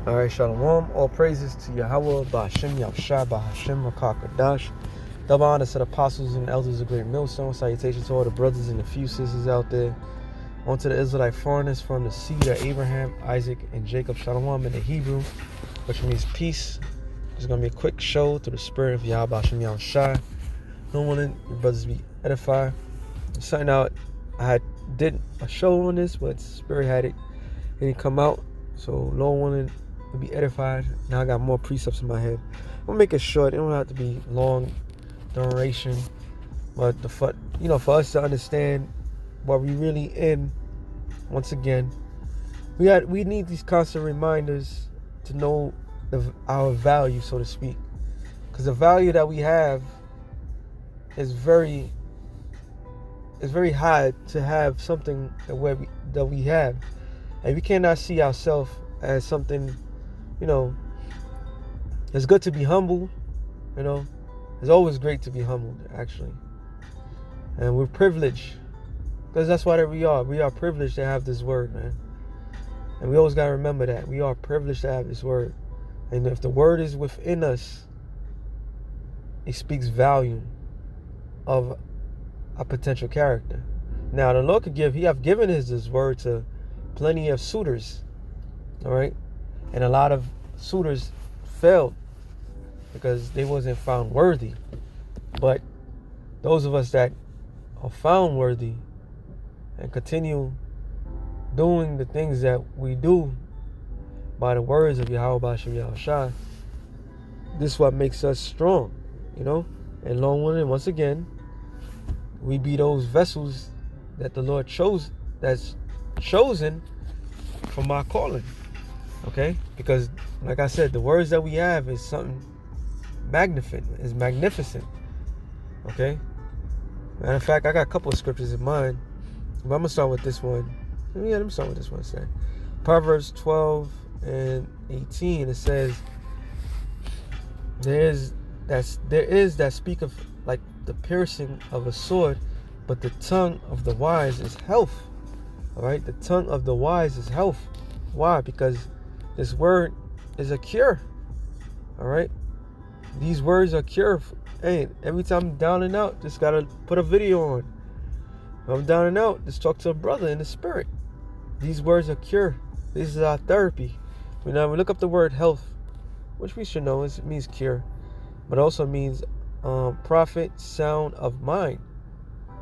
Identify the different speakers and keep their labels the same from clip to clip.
Speaker 1: Alright, Shalom. All praises to Yahweh, Ba'ashem Yahushua, Ba'ashem Rakakadash. Double honor to the apostles and elders of Great Millstone. Salutations to all the brothers and a few sisters out there. On to the Israelite foreigners from the seed of Abraham, Isaac, and Jacob. Shalom in the Hebrew, which means peace. It's going to be a quick show through the spirit of Yahweh, Ba'ashem Yahushua. No one your brothers be edified. Something out, did a show on this, but Spirit had it. It didn't come out. So Lord wanted to be edified. Now I got more precepts in my head. I'm gonna make it short. It don't have to be long duration, but for us to understand what we really in. Once again, we need these constant reminders to know our value, so to speak, because the value that we have is very high to have something that we have, and we cannot see ourselves as something. It's good to be humble. It's always great to be humbled, actually, and we're privileged because that's what we are. We are privileged to have this word, man, and we always got to remember that we are privileged to have this word. And if the word is within us, it speaks volume of a potential character. Now the Lord He have given his word to plenty of suitors, all right, and a lot of suitors failed because they wasn't found worthy. But those of us that are found worthy and continue doing the things that we do by the words of Yahweh Ba'ashem Yahushua, this is what makes us strong, and long winded. Once again, we be those vessels that the Lord chose, that's chosen from our calling. Okay? Because, like I said, the words that we have is something magnificent. Okay? Matter of fact, I got a couple of scriptures in mind, but I'm going to start with this one. Let me start with this one instead. Proverbs 12 and 18, it says, there is that speak of like the piercing of a sword, but the tongue of the wise is health. All right, the tongue of the wise is health. Why? Because this word is a cure. All right, these words are cure. Hey, every time I'm down and out, just gotta put a video on. If I'm down and out, just talk to a brother in the spirit. These words are cure. This is our therapy. Now we look up the word health, which we should know it means cure, but also means profit, sound of mind.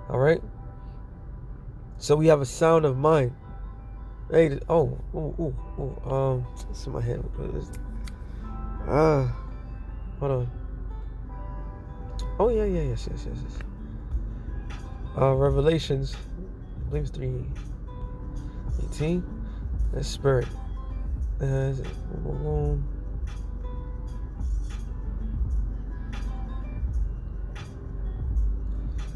Speaker 1: All right, so we have a sound of mind. Hey, it's in my head. Hold on. Oh yes. Revelations, I believe it's 3:18. That's spirit.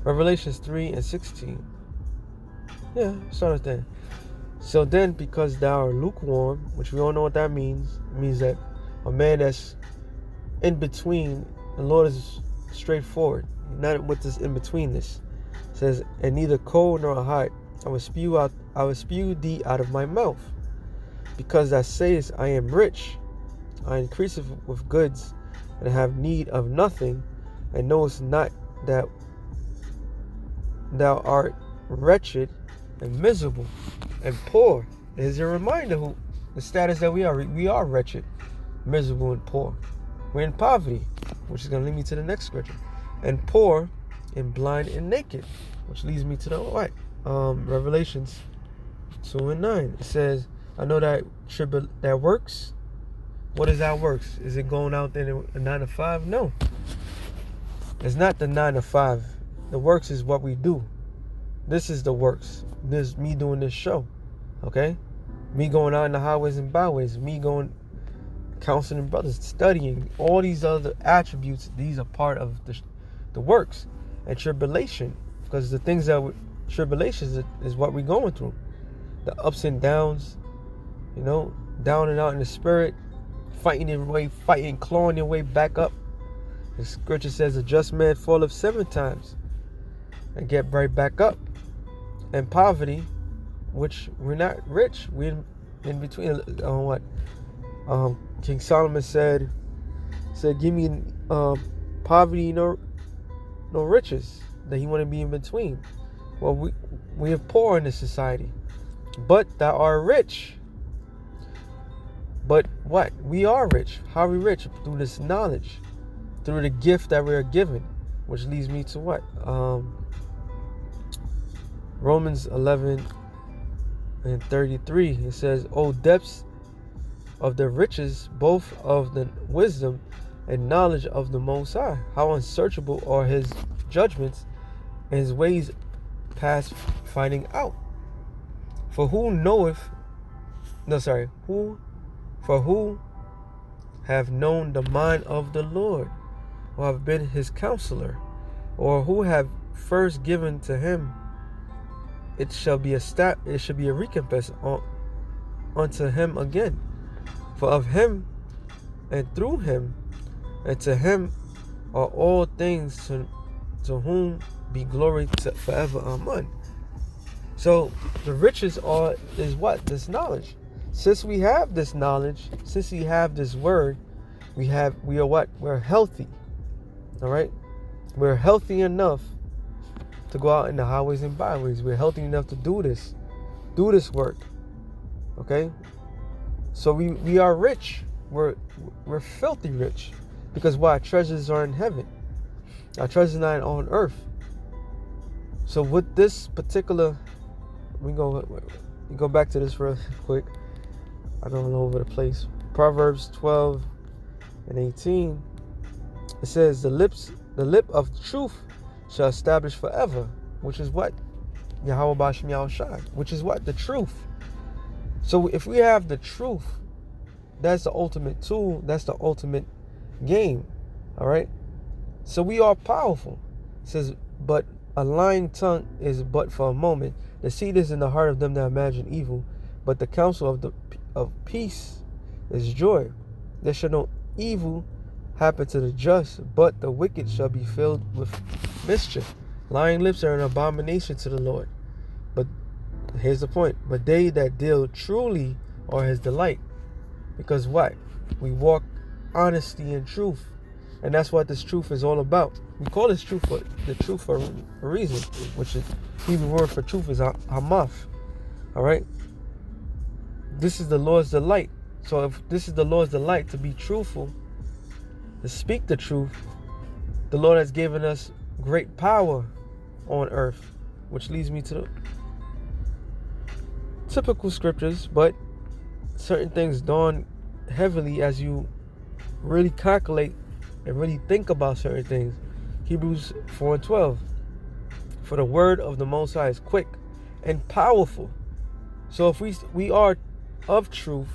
Speaker 1: Revelations 3:16. Yeah, start with that. So then, because thou art lukewarm, which we all know what that means, it means that a man that's in between, the Lord is straightforward, not with this in between this. It says, and neither cold nor hot, I will spew thee out of my mouth, because thou sayest, I am rich, I increase with goods, and have need of nothing, and knowest not that thou art wretched and miserable and poor. It is a reminder who the status that we are. We are wretched, miserable, and poor. We're in poverty, which is going to lead me to the next scripture. And poor and blind and naked, which leads me to the right. Revelations 2:9. It says, I know that works. What is that works? Is it going out there a 9 to 5? No. It's not the 9 to 5. The works is what we do. This is the works. This me doing this show. Okay? Me going out in the highways and byways. Me going counseling brothers, studying. All these other attributes, these are part of the works. And tribulation. Because the things that tribulation is what we're going through. The ups and downs. Down and out in the spirit. Clawing your way back up. The scripture says a just man falleth 7 times and get right back up. And poverty, which we're not rich, we're in between. King Solomon said, give me poverty, no riches. That he want to be in between. Well, we are poor in this society, but that are rich. But what? We are rich. How are we rich? Through this knowledge, through the gift that we are given, which leads me to what? Romans 11:33. It says, "O depths of the riches, both of the wisdom and knowledge of the Most High! How unsearchable are His judgments, and His ways past finding out. For who have known the mind of the Lord, or have been His counselor, or who have first given to Him? It shall be a recompense unto Him again. For of Him, and through Him, and to Him are all things, to whom be glory forever. Amen." So the riches is what? This knowledge. Since we have this knowledge, since we have this word, we are what? We're healthy. All right? We're healthy enough to go out in the highways and byways. We're healthy enough to do this work. Okay? So we are rich. We're filthy rich. Because why? Our treasures are in heaven. Our treasures are not on earth. So with this particular, we go back to this real quick. I don't know over the place. Proverbs 12:18. It says, the lip of truth shall establish forever, which is what? Yahweh Bashem Yahushai, which is what? The truth. So if we have the truth, that's the ultimate tool. That's the ultimate game. All right. So we are powerful. It says, but a lying tongue is but for a moment. Deceit is in the heart of them that imagine evil, but the counsel of peace is joy. There shall no evil happen to the just, but the wicked shall be filled with mischief. Lying lips are an abomination to the Lord. But here's the point. But they that deal truly are His delight. Because what? We walk honesty and truth. And that's what this truth is all about. We call this truth the truth for a reason, which is Hebrew word for truth is hamath. All right. This is the Lord's delight. So if this is the Lord's delight, to be truthful, to speak the truth, the Lord has given us great power on earth, which leads me to the typical scriptures, but certain things dawn heavily as you really calculate and really think about certain things. Hebrews 4:12. For the word of the Most High is quick and powerful. So if we are of truth,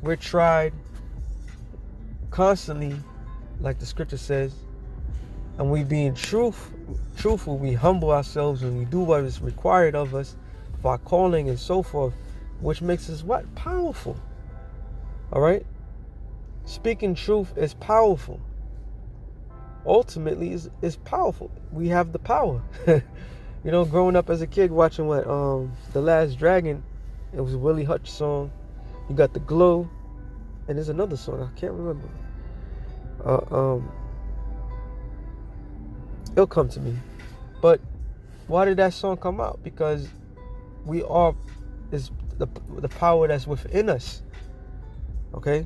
Speaker 1: we're tried constantly, like the scripture says, and we being truthful, we humble ourselves and we do what is required of us for our calling and so forth, which makes us what? Powerful. All right? Speaking truth is powerful. Ultimately is powerful. We have the power. You know, growing up as a kid watching The Last Dragon, it was a Willie Hutch song. You got The Glow, and there's another song I can't remember. It'll come to me. But why did that song come out? Because is the power that's within us. Okay?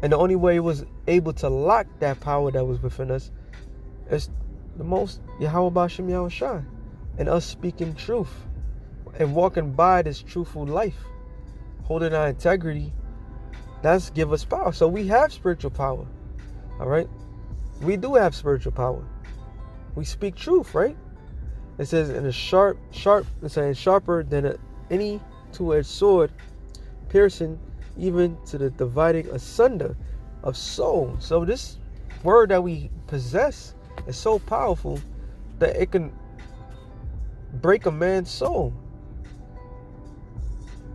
Speaker 1: And the only way it was able to lock that power that was within us is the most Yahweh Bashem Yahushai, and us speaking truth and walking by this truthful life, holding our integrity. That's give us power. So we have spiritual power. All right? We do have spiritual power. We speak truth, right? It says, "In a sharper than any two-edged sword, piercing even to the dividing asunder of soul." So this word that we possess is so powerful that it can break a man's soul.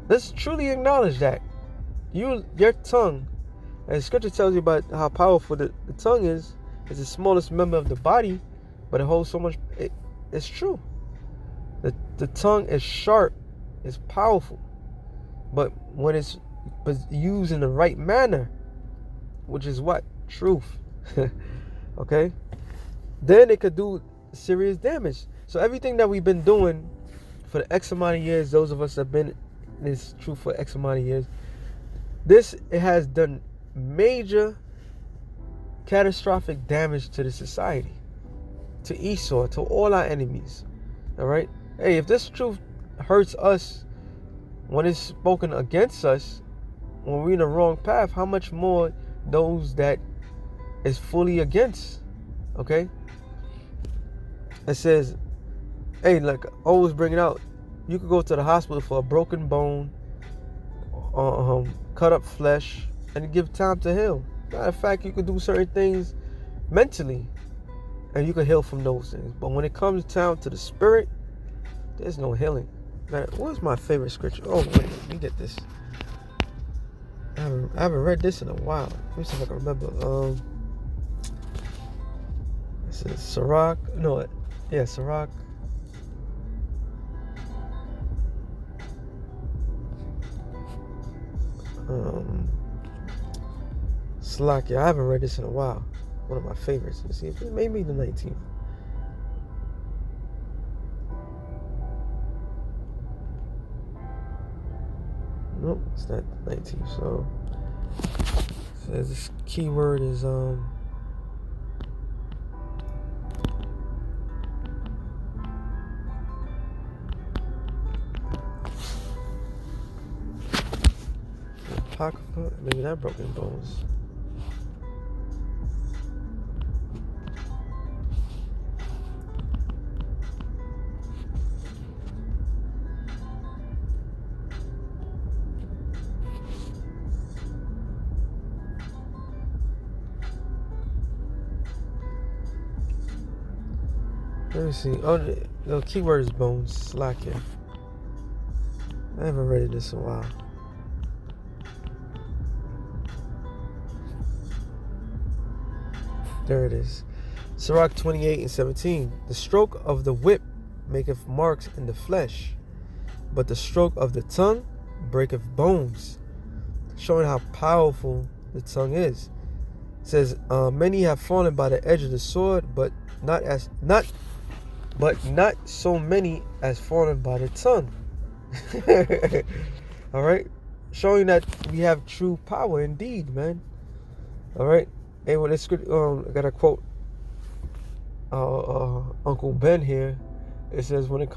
Speaker 1: Let's truly acknowledge that. Your tongue, as scripture tells you about how powerful the tongue is the smallest member of the body, but it holds so much. It's true. The tongue is sharp, it's powerful. But when it's but used in the right manner, which is what? Truth. Okay? Then it could do serious damage. So everything that we've been doing for the X amount of years, those of us that have been in this truth for X amount of years, it has done major catastrophic damage to the society, to Esau, to all our enemies. All right? Hey, if this truth hurts us when it's spoken against us, when we're in the wrong path, how much more those that is fully against? Okay? It says, hey, like always bring it out, you could go to the hospital for a broken bone, cut up flesh, and give time to heal. Matter of fact, you could do certain things mentally, and you could heal from those things. But when it comes down to the spirit, there's no healing. Man, what's my favorite scripture? Oh, wait, let me get this. I haven't read this in a while. Let me see if I can remember. This is Sirach. No, yeah, Sirach. Slack. I haven't read this in a while. One of my favorites. Let's see if it may be the 19th. Nope, it's not 19th. So says this keyword is Apocrypha. Maybe not broken bones. Let me see. Oh, the keyword is bones. Slakia. I haven't read this in a while. There it is. Sirach 28:17. The stroke of the whip maketh marks in the flesh, but the stroke of the tongue breaketh bones. Showing how powerful the tongue is. It says, many have fallen by the edge of the sword, but not so many as fallen by the tongue. All right, showing that we have true power indeed, man. All right. Hey, well, let's I got a quote. Uncle Ben here. It says, with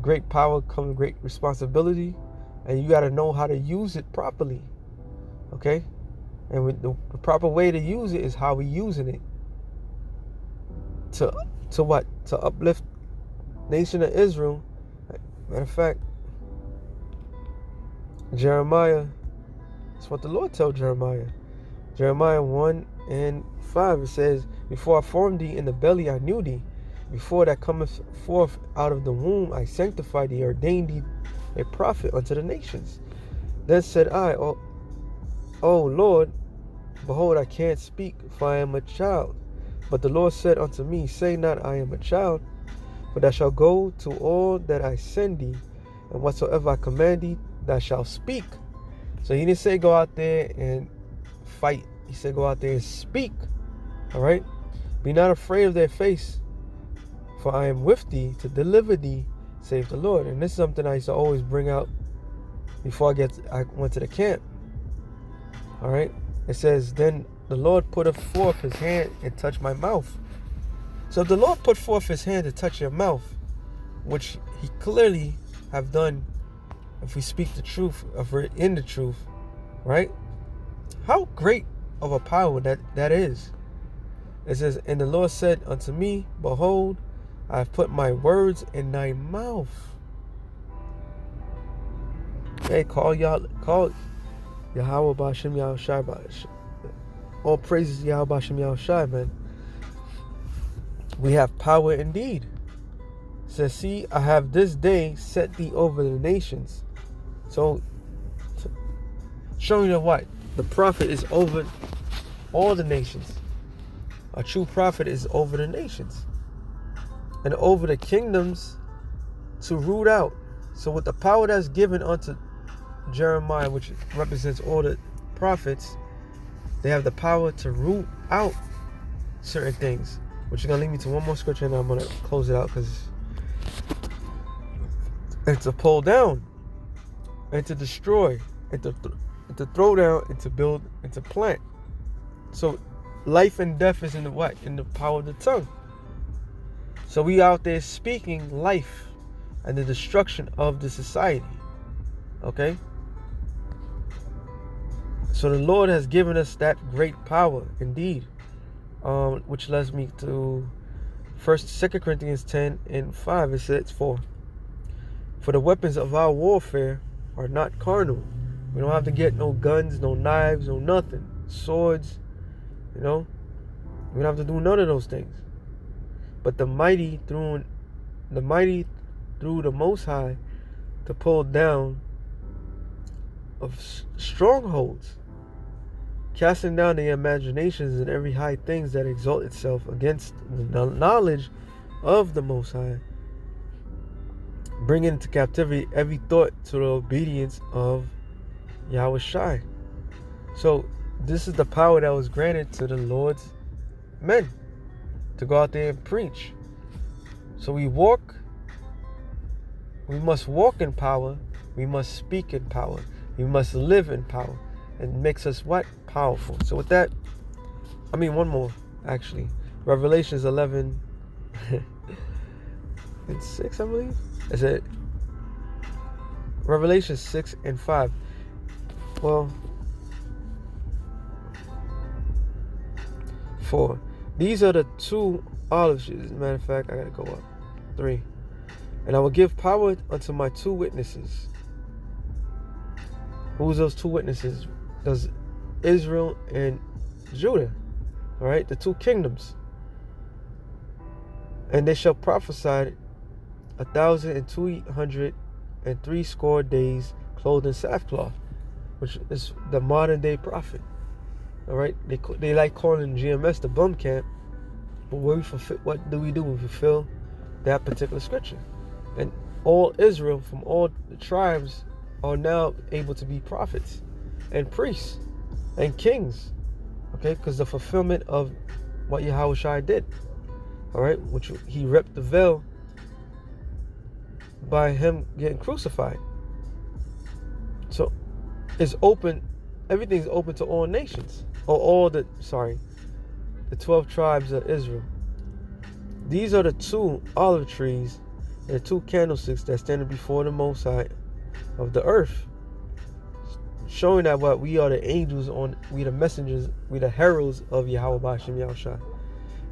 Speaker 1: great power comes great responsibility, and you got to know how to use it properly. Okay, and with the proper way to use it is how we using it. To what? To uplift nation of Israel. Matter of fact, Jeremiah, that's what the Lord told Jeremiah. Jeremiah 1:5, it says, before I formed thee in the belly I knew thee. Before that cometh forth out of the womb I sanctified thee, ordained thee a prophet unto the nations. Then said I, O Lord, behold, I can't speak, for I am a child. But the Lord said unto me, say not, I am a child, but thou shalt go to all that I send thee, and whatsoever I command thee, thou shalt speak. So he didn't say go out there and fight. He said go out there and speak. All right? Be not afraid of their face, for I am with thee to deliver thee, saith the Lord. And this is something I used to always bring out before I went to the camp. All right? It says, then the Lord put forth his hand and touched my mouth. So if the Lord put forth his hand to touch your mouth, which he clearly have done if we speak the truth, if we're in the truth, right? How great of a power that is. It says, and the Lord said unto me, behold, I have put my words in thy mouth. Hey, call Yahweh B'Shem Yahushai. All praises to Yahweh B'Shem Yahushai, man. We have power indeed. It says, see, I have this day set thee over the nations. So, showing you what? The prophet is over all the nations. A true prophet is over the nations. And over the kingdoms to root out. So with the power that's given unto Jeremiah, which represents all the prophets, they have the power to root out certain things, which is going to lead me to one more scripture, and I'm going to close it out, because it's to pull down and to destroy and to throw down and to build and to plant. So life and death is in the what? In the power of the tongue. So we out there speaking life and the destruction of the society. Okay? So the Lord has given us that great power indeed. Which leads me to 2 Corinthians 10:5. It says, For the weapons of our warfare are not carnal. We don't have to get no guns, no knives, no nothing. Swords, we don't have to do none of those things. But the mighty through the Most High to pull down of strongholds, casting down the imaginations and every high things that exalt itself against the knowledge of the Most High, bringing into captivity every thought to the obedience of Yahweh Shai. So this is the power that was granted to the Lord's men to go out there and preach. So we must walk in power, we must speak in power, we must live in power. And makes us what? Powerful. So with that, one more actually. Revelations 11 and 6, I believe. Is it Revelation 6 and 5? Well, 4. These are the 2 olive trees. As a matter of fact, I gotta go up. 3. And I will give power unto my 2 witnesses. Who's those 2 witnesses? Does Israel and Judah, all right, the 2 kingdoms. And they shall prophesy 1,260 days, clothed in sackcloth, which is the modern day prophet. All right, they like calling GMS the bum camp, but what do? We fulfill that particular scripture, and all Israel from all the tribes are now able to be prophets and priests and kings, okay, because the fulfillment of what Yahweh Shai did, all right, which he ripped the veil by him getting crucified. So it's open, everything's open to all nations, or the 12 tribes of Israel. These are the 2 olive trees and the 2 candlesticks that stand before the Most High of the earth, showing that what we are the angels, we the messengers, we the heralds of Yahweh B'Shem Yahushua.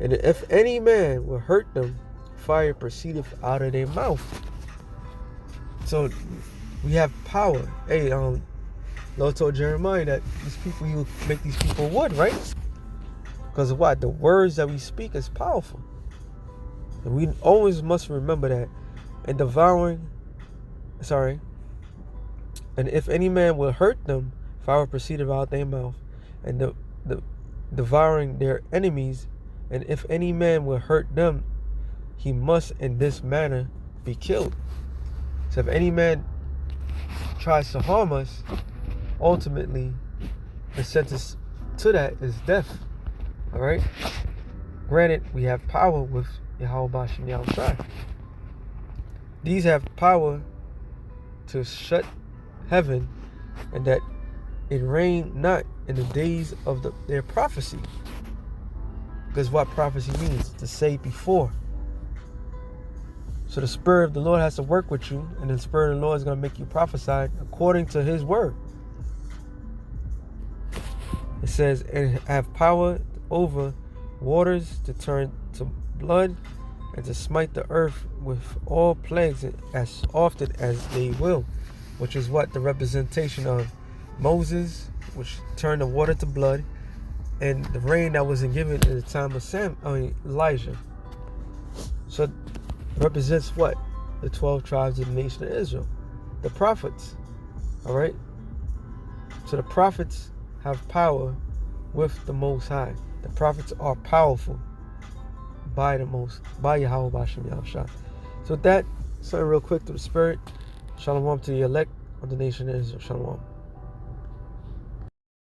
Speaker 1: And if any man will hurt them, fire proceedeth out of their mouth. So we have power. Hey, Lord told Jeremiah that these people, he will make these people wood, right? Because of what? The words that we speak is powerful. And we always must remember that. And and if any man will hurt them, fire proceedeth out their mouth, and the devouring their enemies. And if any man will hurt them, he must in this manner be killed. So if any man tries to harm us, ultimately the sentence to that is death. All right. Granted, we have power with Yahweh B'Shem Yahushua. These have power to shut heaven, and that it rained not in the days of their prophecy. Because what prophecy means? To say before. So the Spirit of the Lord has to work with you, and the Spirit of the Lord is going to make you prophesy according to His word. It says, and have power over waters to turn to blood, and to smite the earth with all plagues as often as they will. Which is what? The representation of Moses, which turned the water to blood, and the rain that wasn't given in the time of Elijah. So it represents what? The 12 tribes of the nation of Israel. The prophets. All right? So the prophets have power with the Most High. The prophets are powerful by Yahweh B'Shem Yahushua. So that, something real quick to the Spirit. Shalom to the elect of the nation of Israel. Shalom.